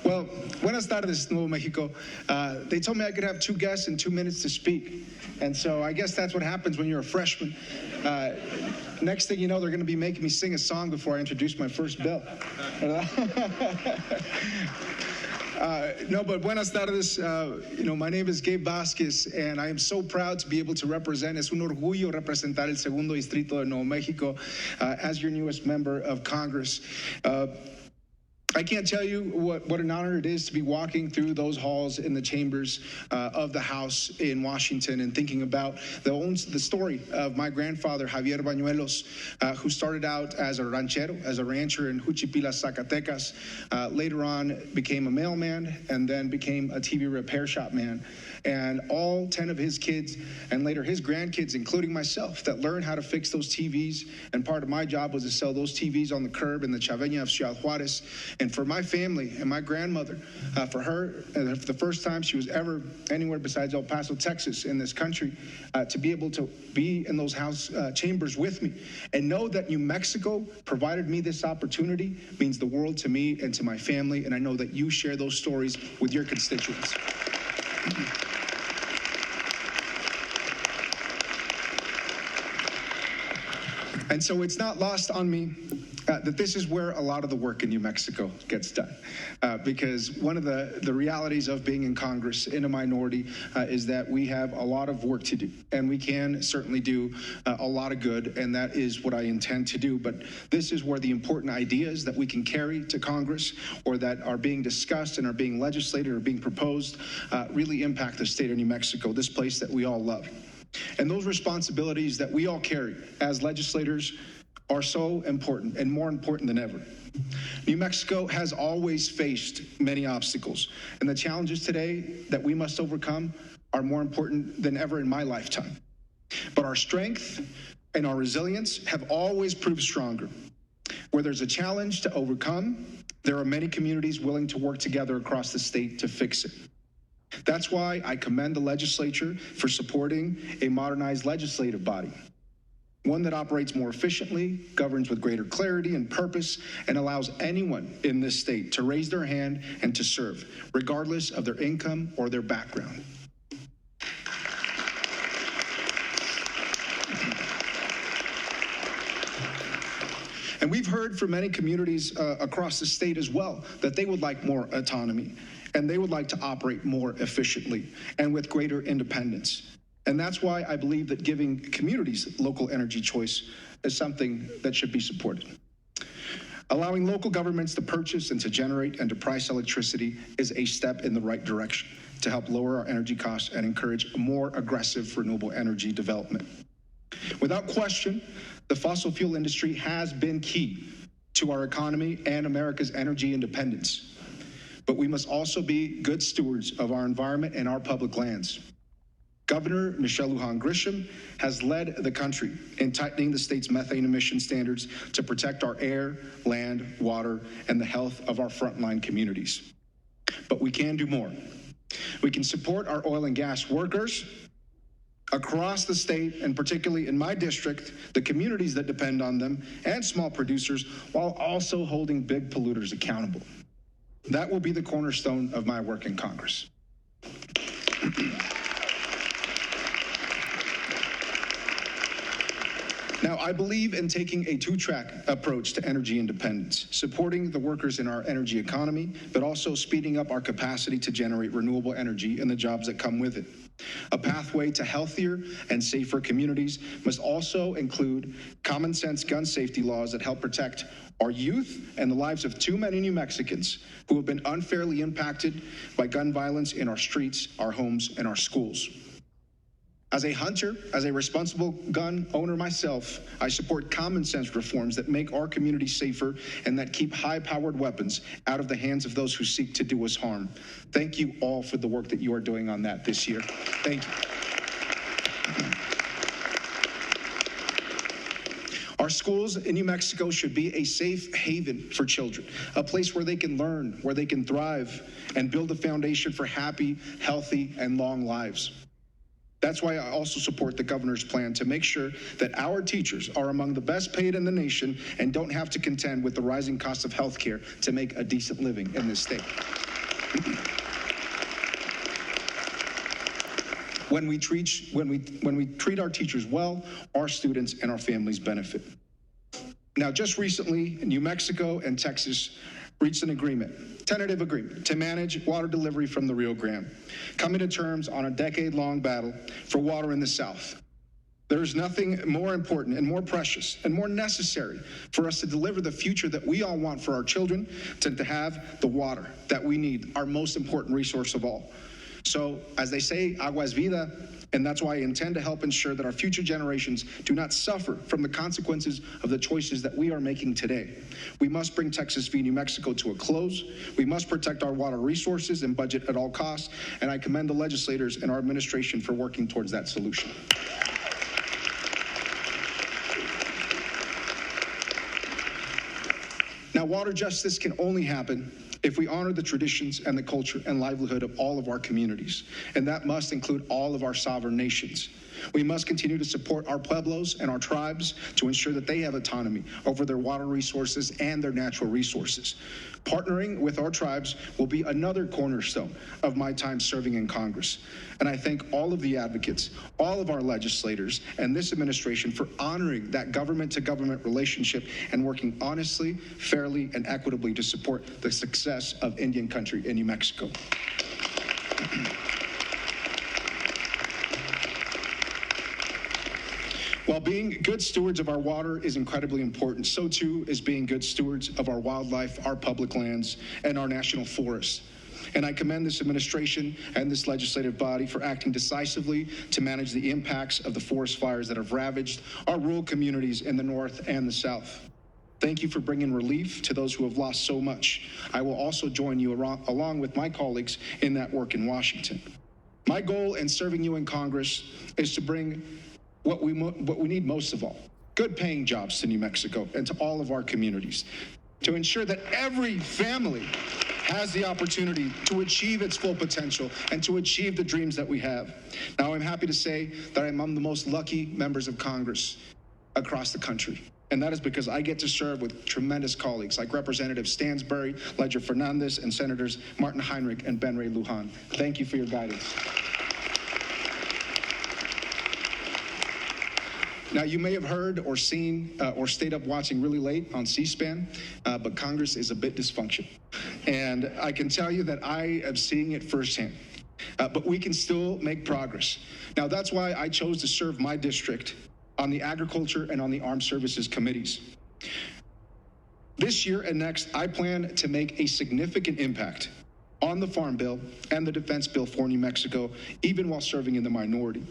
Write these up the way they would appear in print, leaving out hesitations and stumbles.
Well, buenas tardes, Nuevo Mexico. They told me I could have 2 guests and 2 minutes to speak. And so I guess that's what happens when you're a freshman. Next thing you know, they're going to be making me sing a song before I introduce my first bill. No, but buenas tardes. My name is Gabe Vasquez, and I am so proud to be able to represent. Es un orgullo representar el segundo distrito de Nuevo Mexico as your newest member of Congress. I can't tell you what an honor it is to be walking through those halls in the chambers of the House in Washington and thinking about the story of my grandfather, Javier Bañuelos, who started out as a ranchero, as a rancher in Juchipila, Zacatecas, later on became a mailman, and then became a TV repair shop man. And all 10 of his kids, and later his grandkids, including myself, that learned how to fix those TVs. And part of my job was to sell those TVs on the curb in the Chaveña of Ciudad Juarez. And for my family and my grandmother, for her, for the first time she was ever anywhere besides El Paso, Texas, in this country, to be able to be in those House chambers with me and know that New Mexico provided me this opportunity means the world to me and to my family. And I know that you share those stories with your constituents. And so it's not lost on me that this is where a lot of the work in New Mexico gets done. Because one of the realities of being in Congress in a minority is that we have a lot of work to do. And we can certainly do a lot of good, and that is what I intend to do. But this is where the important ideas that we can carry to Congress or that are being discussed and are being legislated or being proposed really impact the state of New Mexico, this place that we all love. And those responsibilities that we all carry as legislators are so important and more important than ever. New Mexico has always faced many obstacles, and the challenges today that we must overcome are more important than ever in my lifetime. But our strength and our resilience have always proved stronger. Where there's a challenge to overcome, there are many communities willing to work together across the state to fix it. That's why I commend the legislature for supporting a modernized legislative body, one that operates more efficiently, governs with greater clarity and purpose, and allows anyone in this state to raise their hand and to serve, regardless of their income or their background. And we've heard from many communities across the state as well that they would like more autonomy, and they would like to operate more efficiently and with greater independence. And that's why I believe that giving communities local energy choice is something that should be supported. Allowing local governments to purchase and to generate and to price electricity is a step in the right direction to help lower our energy costs and encourage more aggressive renewable energy development. Without question, the fossil fuel industry has been key to our economy and America's energy independence. But we must also be good stewards of our environment and our public lands. Governor Michelle Lujan Grisham has led the country in tightening the state's methane emission standards to protect our air, land, water, and the health of our frontline communities. But we can do more. We can support our oil and gas workers across the state, and particularly in my district, the communities that depend on them, and small producers, while also holding big polluters accountable. That will be the cornerstone of my work in Congress. Now, I believe in taking a two-track approach to energy independence, supporting the workers in our energy economy, but also speeding up our capacity to generate renewable energy and the jobs that come with it. A pathway to healthier and safer communities must also include common sense gun safety laws that help protect our youth and the lives of too many New Mexicans who have been unfairly impacted by gun violence in our streets, our homes, and our schools. As a hunter, as a responsible gun owner myself, I support common sense reforms that make our community safer and that keep high-powered weapons out of the hands of those who seek to do us harm. Thank you all for the work that you are doing on that this year. Thank you. Our schools in New Mexico should be a safe haven for children, a place where they can learn, where they can thrive, and build a foundation for happy, healthy, and long lives. That's why I also support the governor's plan to make sure that our teachers are among the best paid in the nation and don't have to contend with the rising cost of health care to make a decent living in this state. When we treat our teachers well, our students and our families benefit. Now, just recently, New Mexico and Texas reached an agreement, tentative agreement, to manage water delivery from the Rio Grande, coming to terms on a decade-long battle for water in the South. There is nothing more important and more precious and more necessary for us to deliver the future that we all want for our children than to have the water that we need, our most important resource of all. So, as they say, agua es vida, and that's why I intend to help ensure that our future generations do not suffer from the consequences of the choices that we are making today. We must bring Texas v. New Mexico to a close. We must protect our water resources and budget at all costs, and I commend the legislators and our administration for working towards that solution. Now, water justice can only happen if we honor the traditions and the culture and livelihood of all of our communities, and that must include all of our sovereign nations. We must continue to support our pueblos and our tribes to ensure that they have autonomy over their water resources and their natural resources. Partnering with our tribes will be another cornerstone of my time serving in Congress. And I thank all of the advocates, all of our legislators, and this administration for honoring that government-to-government relationship and working honestly, fairly, and equitably to support the success of Indian country in New Mexico. While being good stewards of our water is incredibly important, so too is being good stewards of our wildlife, our public lands, and our national forests. And I commend this administration and this legislative body for acting decisively to manage the impacts of the forest fires that have ravaged our rural communities in the North and the South. Thank you for bringing relief to those who have lost so much. I will also join you along with my colleagues in that work in Washington. My goal in serving you in Congress is to bring what we need most of all, good paying jobs to New Mexico and to all of our communities, to ensure that every family has the opportunity to achieve its full potential and to achieve the dreams that we have. Now, I'm happy to say that I'm among the most lucky members of Congress across the country. And that is because I get to serve with tremendous colleagues like Representative Stansbury, Ledger Fernandez, and Senators Martin Heinrich and Ben Ray Lujan. Thank you for your guidance. Now, you may have heard or seen or stayed up watching really late on C-SPAN, but Congress is a bit dysfunctional. And I can tell you that I am seeing it firsthand. But we can still make progress. Now, that's why I chose to serve my district on the Agriculture and on the Armed Services Committees. This year and next, I plan to make a significant impact on the Farm Bill and the Defense Bill for New Mexico, even while serving in the minority.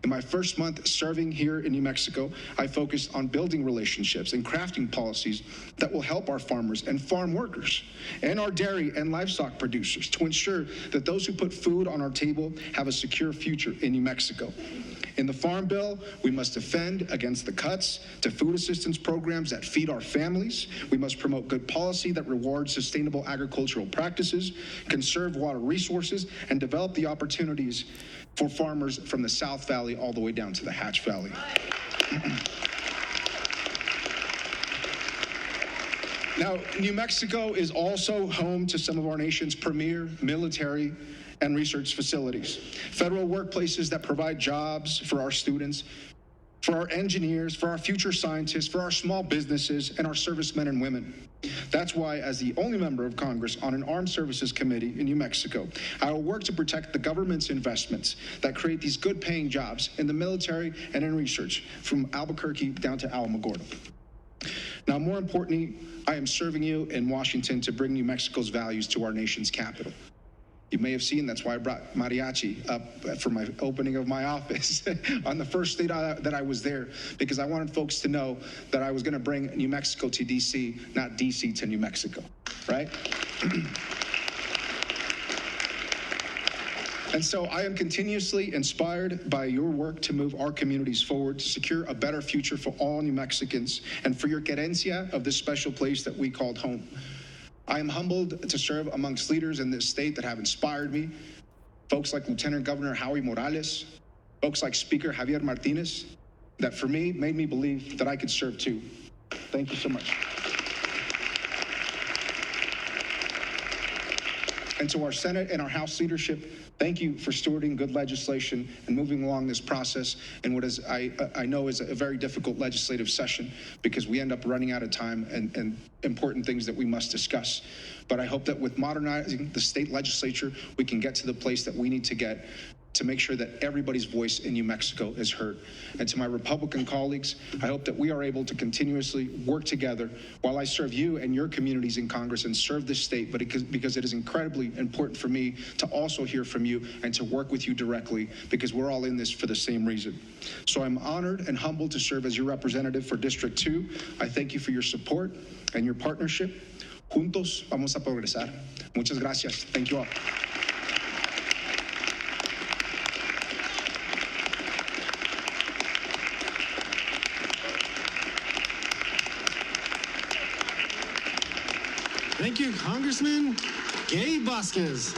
In my first month serving here in New Mexico, I focused on building relationships and crafting policies that will help our farmers and farm workers and our dairy and livestock producers to ensure that those who put food on our table have a secure future in New Mexico. In the Farm Bill, we must defend against the cuts to food assistance programs that feed our families. We must promote good policy that rewards sustainable agricultural practices, conserve water resources, and develop the opportunities for farmers from the South Valley all the way down to the Hatch Valley. Now, New Mexico is also home to some of our nation's premier military and research facilities, federal workplaces that provide jobs for our students, for our engineers, for our future scientists, for our small businesses, and our servicemen and women. That's why, as the only member of Congress on an Armed Services Committee in New Mexico, I will work to protect the government's investments that create these good-paying jobs in the military and in research, from Albuquerque down to Alamogordo. Now, more importantly, I am serving you in Washington to bring New Mexico's values to our nation's capital. You may have seen that's why I brought mariachi up for my opening of my office on the first day that I was there, because I wanted folks to know that I was going to bring New Mexico to D.C., not D.C. to New Mexico, right? And so I am continuously inspired by your work to move our communities forward, to secure a better future for all New Mexicans, and for your querencia of this special place that we called home. I am humbled to serve amongst leaders in this state that have inspired me, folks like Lieutenant Governor Howie Morales, folks like Speaker Javier Martinez, that for me made me believe that I could serve too. Thank you so much. And to our Senate and our House leadership, thank you for stewarding good legislation and moving along this process in what is, I know is a very difficult legislative session, because we end up running out of time and important things that we must discuss. But I hope that with modernizing the state legislature, we can get to the place that we need to get to make sure that everybody's voice in New Mexico is heard. And to my Republican colleagues, I hope that we are able to continuously work together while I serve you and your communities in Congress and serve this state, but because it is incredibly important for me to also hear from you and to work with you directly, because we're all in this for the same reason. So I'm honored and humbled to serve as your representative for District 2. I thank you for your support and your partnership. Juntos vamos a progresar. Muchas gracias. Thank you all. Thank you, Congressman Gabe Vasquez.